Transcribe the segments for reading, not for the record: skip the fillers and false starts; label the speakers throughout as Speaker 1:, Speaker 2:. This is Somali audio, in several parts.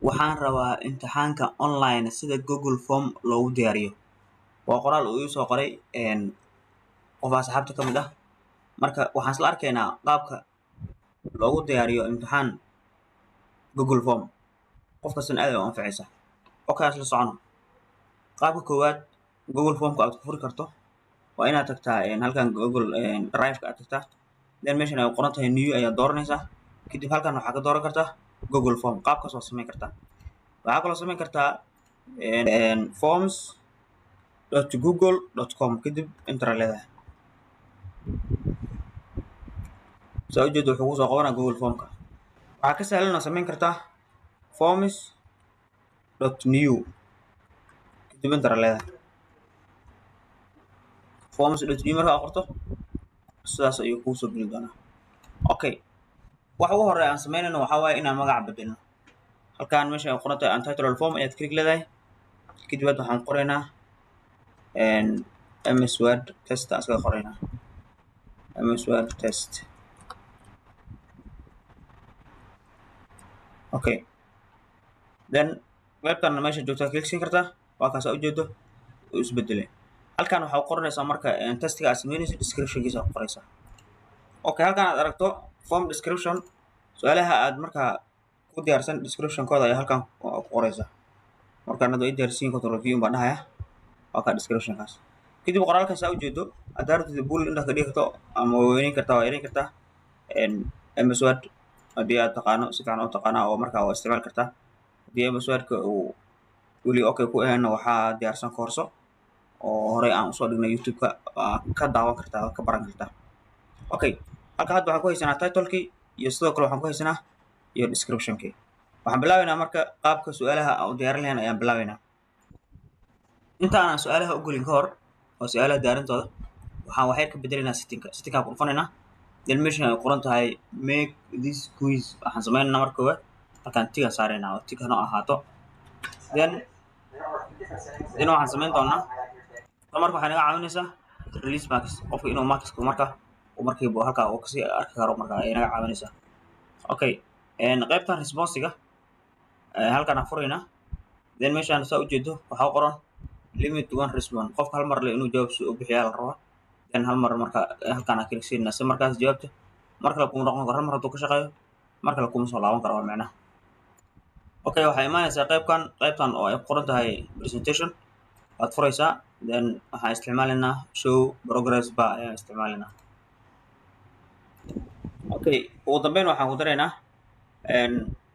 Speaker 1: Waxaan rabaa imtixaanka online sida Google Form loogu diyaariyo. Waa qoraal uu ii soo qoray qof asxaabta ka mid ah. Marka waxaan isla arkaynaa qaabka loogu diyaariyo imtixaan Google Form. Qof kastana aad ay u anfacaysa. Okay, isla socono. Qaabka koowaad Google Formka aad ku furi karto waa inaad tagtaa halkan Google Drive-ka aad tagtaa. Then meeshan ay qoran tahay new ayaad dooranaysaa. Kadib halkan waxaad ka dooran kartaa Google Form. Qaabkaas waa samayn kartaa. Waxaa kaloo samayn kartaa forms.google.com kadib enter leedahay. Soo ujeedo wuxuu kusoo qabanaa Google Formka. Waxaa ka sahlan oo samayn kartaa forms.new kadib enter leedahay. forms.new markaa qorto sidaas ayuu kuu soo geli doonaa. Okay, waxa ugu horeeya aan samaynayno waxaa waaye inaan magaca bedelno. halkaan meesha ay qoran tahay untitled form ayaad click leedahay. kadib waxaan qoraynaa MS Word test aan iskaga qoraynaa. MS Word test. Okay, then webkan meesha joogtaa click siin kartaa. waa kaas ujeedo uu isbedelay. halkaan waxaa qoranaysaa marka testiga aad samaynayso description-kiisa aad qoraysaa. Okay, halkaan aad aragto form description su'aalaha aad markaa ku diyaarsan description-kooda ayaa halkaan ku qoraysaa. markaan hadda diyaarsiin control review baan dhahayaa. waa ka description-kaas. kadib qoraalkaas aad ujeedo haddaad rabtid bull inta ka dhigi karto ama weynayn kartaa waa yareyn kartaa. MS Word haddii aad taqaano si fiican u taqaanaa oo markaa waa isticmaali kartaa. haddii MS Word-ka uu weli okay ku ahayna waxaa diyaarsan koorso oo horey aan usoo dhignay YouTube-ka ka daawan kartaa ka baran kartaa. Okay, halka hadda waxaan ku haysanaa title-kii iyo sidoo kale waxaan ku haysanaa iyo description-kii. waxaan bilaabaynaa marka qaabka su'aalaha aan u diyaarin lahayn ayaan bilaabaynaa. inta aanan su'aalaha u gelin ka hor oo su'aalaha diyaarintooda waxaan waxyar ka bedelaynaa setting-kaan ku dhufanaynaa. then meeshan ay qoran tahay make this quiz waxaan samaynaynaa marka koowaad halkaan tiga saaraynaa oo tig hano ahaato. then waxaan samayn doonaa marka waxay naga caawinaysaa release marks qofka inuu markska markiiba halkaa uu kasii arki karo marka ay naga caawinaysaa. Okay, qaybtan responsiga halkaan aan furaynaa. then meeshaan saa ujeedo waxaa qoran limit one response. qofka hal mar le inuu jawaab u bixiyaa la rabaa. then hal mar marka halkaan aan click siinaa si markaas jawaabta mar kale kuma noqon karo. hal mar hadduu ka shaqeeyo mar kale kuma soo laaban karo waa macnaha. Okay, waxay imaanaysaa qaybtan oo ay qoran tahay presentation waad furaysaa. then waxaan isticmaalaynaa show progress bar ayaan isticmaalaynaa. Okay, ugu dambeyn waxaan ku daraynaa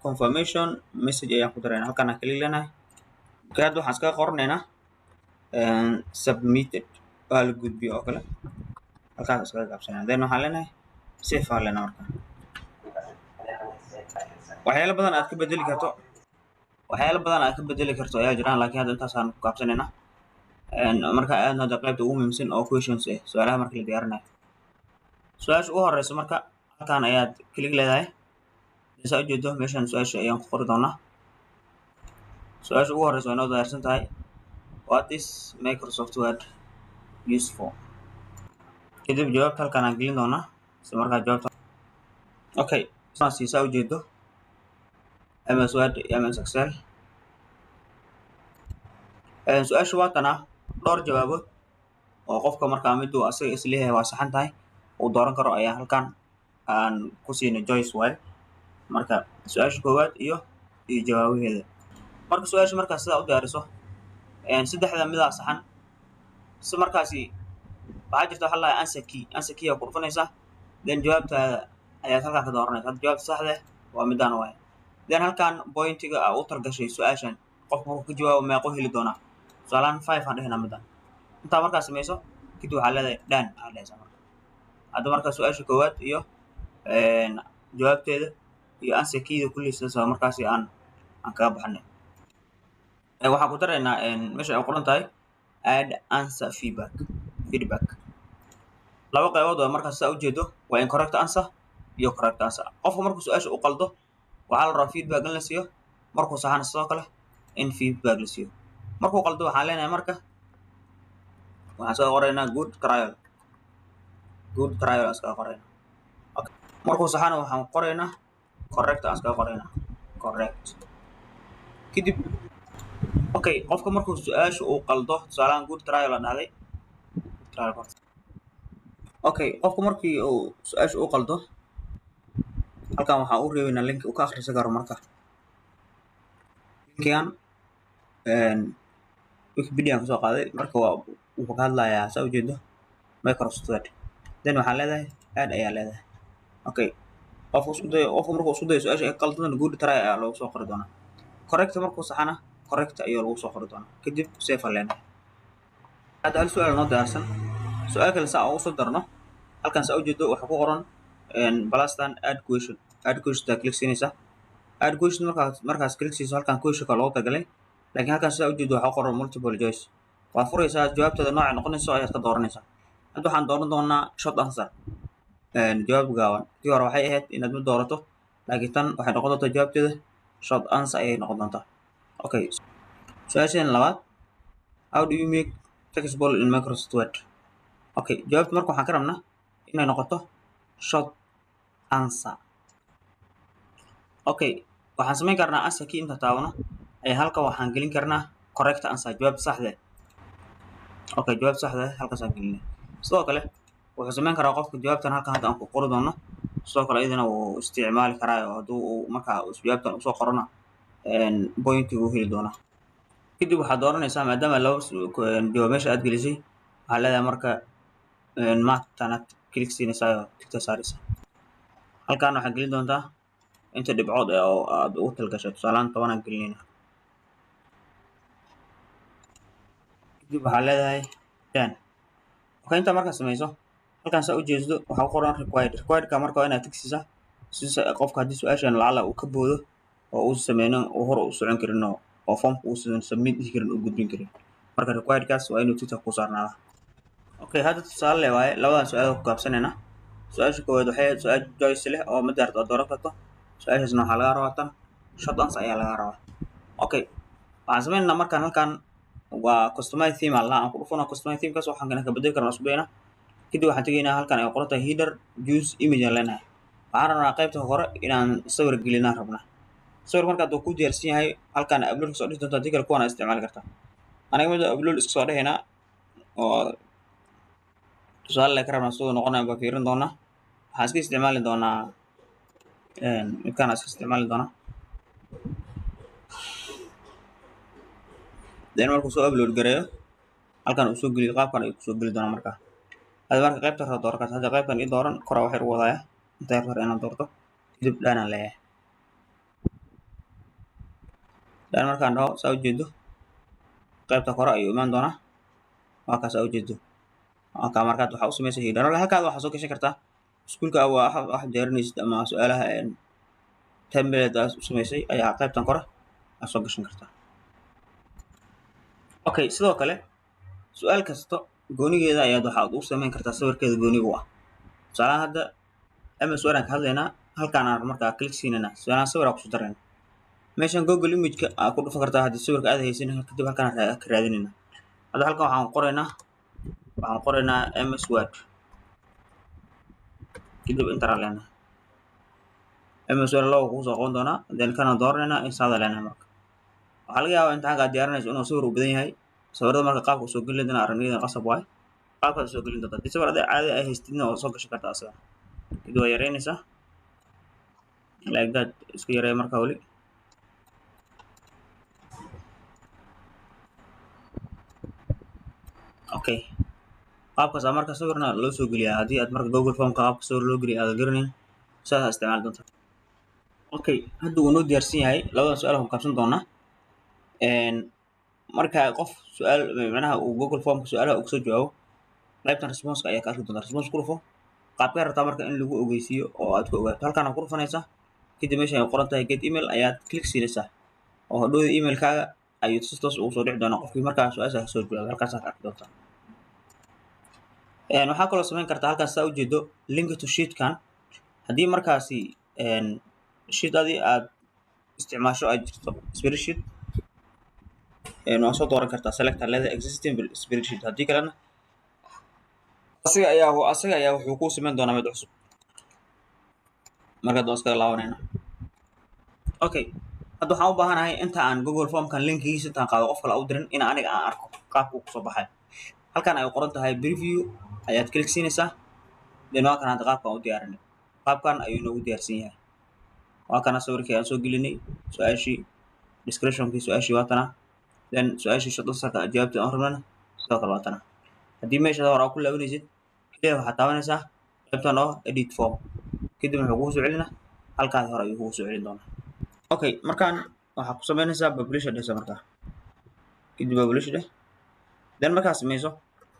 Speaker 1: confirmation message ayaan ku daraynaa. halkaan aan click leenahay. okay, hadda waxaan iskaga qoranaynaa submitted waa la gudbiyo oo kale. halkaas iskaga gaabsanaa. then waxaan leenahay save aan leenahay marka. waxyaalo badan aad ka bedeli karto ayaa jiraan laakiin hadda intaasaan ku gaabsanaynaa. marka aadna hadda qaybta ugu muhiimsan oo questions su'aalaha marka la diyaarinayo. su-aasha ugu horeysa marka halkaan ayaad click leedahay. saa ujeedo meeshan su-aasha ayaan ku qori doonaa. su-aasha ugu horeysa waa inoo diyaarsan tahay what is Microsoft Word used for. kadib jawaabta halkaan aan gelin doonaa si markaa jawaabta. okay, saa ujeedo MS Word iyo MS Excel. su-aasha waa tan dhowr jawaabood oo qofka markaa miduu asaga isleeyahay waa saxan tahay uu dooran karo ayaa halkaan aan ku siinay choice waaye. marka su-aasha koowaad iyo jawaabaheeda. marka su-aasha markaas sidaa u diyaariso saddexda midaa saxan si markaasi waxaa jirta waxa la dhahaa answer key aa ku dhufanaysaa. then jawaabtaada ayaad halkaan ka dooranaysaa. hadda jawaabta saxda waa midaan waaye. then halkaan pointiga aa u targashay su-aashan qofka markuu ka jawaabo meeqo heli doonaa. tusaalahaan 5 aan dhehnaa midaan. intaa markaa samayso kadib waxaa leedahay done aa dhehaysaa marka. hadda markaa su-aasha koowaad iyo jawaabteeda iyo answer keyda kulli sidaas waa markaasi aan kaga baxnay. waxaan ku daraynaa meesha ay qoran tahay add answer feedback. laba qaybood oo markaas saa ujeedo waa incorrect answer iyo correct answer. qofka markuu su-aasha u qaldo waxaa la rabaa feedback in la siiyo. markuu saxana sidoo kale in feedback la siiyo. markuu qaldo waxaan leenahay marka waxaan soo qoraynaa good trial aan iskaga qoraynaa. markuu saxana waxaan qoraynaa correct aan iskaga qoraynaa correct. kadib okay qofka markuu su-aasha uu qaldo tusaalahan good trial la dhahday okay qofka markii uu su-aasha uu qaldo halkan waxaan u reebaynaa link uu ka akhrisan karo marka linkigan wikipedia aan kasoo qaaday marka waa wuxuu ka hadlayaa saa ujeedo Microsoft Word then waxaan leedahay add ayaa leedahay okay qofka markuu isku dayo su-aasha ay qaldan good try ayaa loogu soo qori doonaa correct markuu saxana correct ayaa lagu soo qori doonaa kadib save aan leenahay hadda hal su-aal noo diyaarsan su-aal kale saa ugu soo darno halkan saa ujeedo waxaa ku qoran balastan add question taa click siinaysa add question markaas click siiso halkan questionka loogu talagalay laakiin halkan saa ujeedo waxaa qoran multiple choice waa furaysaa jawaabtada nooca noqonayso ayaad ka dooranaysaa hadda waxaan dooran doonaa short answer jawaab gaaban tii hore waxay ahayd inaad mid doorato laakiin tan waxay noqon doontaa jawaabteeda short answer ayay noqon doontaa okay su-aasheen labaad how do you make text bold in Microsoft Word okay jawaabta marka waxaan ka rabnaa inay noqoto short answer okay waxaan samayn karnaa answer kii inta taabano ayaa halka waxaan gelin karnaa correct answer jawaabta saxda okay jawaabta saxda halkaasaan gelinay sidoo kale wuxuu samayn karaa qofka jawaabtan halkan hadda aan ku qori doono sidoo kale iyadana wuu isticmaali karaa oo hadduu uu markaa jawaabtan usoo qorona pointiga uu heli doonaa kadib waxaad dooranaysaa maadaama laba jawaab meesha aad gelisay waxaa leedahay marka maantanaad click siinaysaa oo tigta saaraysaa halkan waxaad gelin doontaa inta dhibcood oo aad ugu talgashay tusaalahaan 10 aan gelinayna kadib waxaa leedahay done okay inta markaa samayso halkan saa ujeedo waxaa ku qoran requiredka marka waa inaad tigsiisaa si qofka haddii su-aashan lacala uu ka boodo oo uu sameynin uu hor u socon karin oo formka uusan submit dhihi karin u gudbin karin marka requiredkaas waa inuu tigta ku saarnaada okay hadda tusaale waaye labadan su-aal ku gaabsanayna su-aasha koowaad waxay ahayd su-aal choice leh oo mid yarta dooran karto su-aashaasna waxaa laga rabaa tan short answer ayaa laga rabaa okay waxaan sameynaynaa markaan halkan waa customize theme aan ku dhufano customize theme kaas waxaan ka bedeli karnaa isku dayna kadib waxaan tegaynaa halkan ay qoran tahay header use image aan leenahay waxaan rabnaa qaybta hore inaan sawir gelinaan rabnaa sawir marka hadduu ku diyaarsan yahay halkan upload kasoo dhigi doontaa hadii kale kuwan isticmaali kartaa aniga mid upload iska soo dhahaynaa oo tusaale le ka rabnaa siduu noqonaya baa fiirin doonaa waxaan iska isticmaali doonaa midkaan iska isticmaali doonaa then markuu soo upload gareeyo halkan uu soo geliyo qaabkan ayuu kusoo geli doonaa markaa هذا مرة قيبت هذا دور كات هذا قيبت إيه دورن كرة واحد وضعه أنت يفر أنا دورته كذب لنا له لأن مرة كان ده سأو جدو قيبت كرة يومان دونا وهكذا سأو جدو وهكذا مرة كات وحوس مسيه ده ولا هكذا وحصل كشكرته سكول كأو واحد جرنيس ما سؤالها إن تمبل ده سمسي أي قيبت كرة أصلا كشكرته أوكي سلوا كله سؤال كستو goonigeeda ayaad waxaad u samayn kartaa sawirkeeda gooniga u ah tusaalahan hadda ama sawiraan ka hadlaynaa halkaan aan markaa click siinayna su'aalahan sawir aan ku soo darayna meeshan google image-ka aad ku dhufan kartaa haddii sawirka aad haysan kadib halkaan ka raadinayna hadda halkan waxaan qoraynaa ms word kadib enter aan leenahay ms word loo kuu soo qoon doonaa then kana dooranaynaa insaada leenahay marka waxaa laga yaabaa imtixaanka aad diyaarinayso inuu sawir u badan yahay sawirada marka qaabka soo gelin doona aragnidan qasab waay qaabka soo gelin doonta sawir caadi ay haystidna oo soo gashan kartaa asaga kadib waa yareynaysaa like that isku yareey marka wali okay qaabkaas marka sawirna loo soo geliyaa haddii aad marka google form qaabka sawir loo geliyo aad garanayn sidaas isticmaali doonta okay hadda uu noo diyaarsan yahay labada su-aal aan qabsan doonaa marka qof su'aal macnaha uu google form su'aalaha uu soo jawaabo qaybtan response ayaa ka arki doontaa response ku dhufo qaabka rabtaa marka in lagu ogeysiiyo oo aad ku ogaato halkan aad ku dhufanaysaa kadib meesha ay qoran tahay get email ayaad click siinaysaa oo hadhowda emailkaaga ayuu si toos ugu soo dhici doonaa qofkii markaa su-aasha soo jawaabay halkaas aad arki doontaa waxaa kaloo samayn kartaa halkaas saa ujeedo link to sheetkan haddii markaasi sheetadii aad isticmaasho ay jirto spreadsheet waa soo dooran kartaa selector leeda existing spreadsheet haddii kalena asaga ayaa wuxuu kuu samayn doonaa mid cusub marka doon iskaga laabanayna okay hadda waxaan u baahanahay inta aan Google Formkan linkigiisa intaan qaado qof kale u dirin in aniga aan arko qaabka uu kusoo baxay. Halkan ay qoran tahay preview ayaad click siinaysaa. Then waa kan hadda qaabkan u diyaarinay. Qaabkan ayuu inoogu diyaarsan yahay. Waa kana sawirkii aan soo gelinay, su'aashii, description-kii su'aashii waa tana. Then su'aashii shadada sarka jawaabta aan rabnana sidoo kale waa tana. Haddii meesha hore aad ku laabanaysid, kaliya waxaad taabanaysaa qaybtan oo edit form. Kadib wuxuu kugu soo celinaa halkaas hore ayuu kugu soo celin doonaa. Okay, markaan waxaad ku samaynaysaa publish dhehaysa markaa. Kadib publish dheh. Then markaad samayso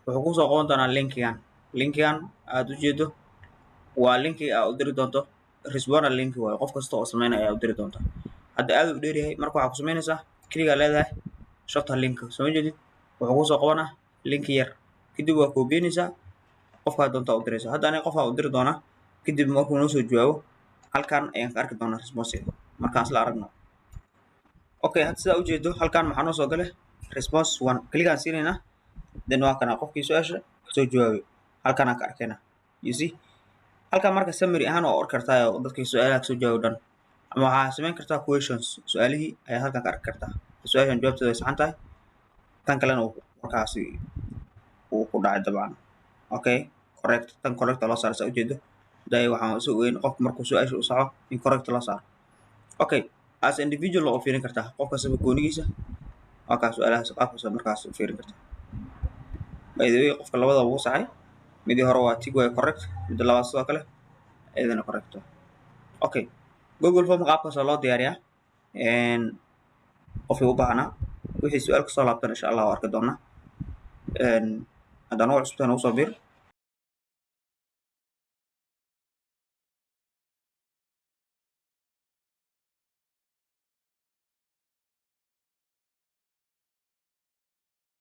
Speaker 1: wuxuu kuu soo qaban doonaa linkigan. Linkigan aad u jeedo waa linki aad u diri doonto responder link waaye qof kasta oo sameynaya ayaa u diri doonta. Hadda aad u dheer yahay marka waxaad ku samaynaysaa kaliya leedahay shorta link. Soo jeedid wuxuu kuu soo qabanaa link yar. Kadib waa koobiyeynaysaa qofka doonta u diraysa. Hadda aniga qof aan u diri doonaa. Kadib markuu noo soo jawaabo halkan ayaan ka arki doonaa response markaan isla aragno. Okay, hadda sidaa u jeedo halkan maxaa noo soo galay response 1 kaliya siinayna. Then waa kana qofkii su'aasha soo jawaabay halkan aan ka arkayna. You see halkan marka summary ahaan oo kartaa dadkii su'aalaha soo jawaabay ama waxaa samayn kartaa questions su'aalihii ayaa halkan ka arki kartaa. Su'aashan jawaabteedu way saxan tahay. Tan kalena markaasi uu ku dhacay dabcan. Okay, correct. Tan correct loo saaro saa u jeedo. Day waxaan soo weyn qof markuu su'aasha u saxo in correct loo saaro. Okay, as individual oo fiirin kartaa qofka sabab goonigiisa. Waa ka su'aalaha qaabka markaas u fiirin kartaa. By the way qofka labada uu saxay midii hore waa tig way correct midda labaad sidoo kale ayadana correct. Okay, Google Form qaabkaas loo diyaariyaa qofkii u baahnaa wixii su'aal ka soo laabtan insha Allah arki doona. Haddana waa cusubtaan u soo bir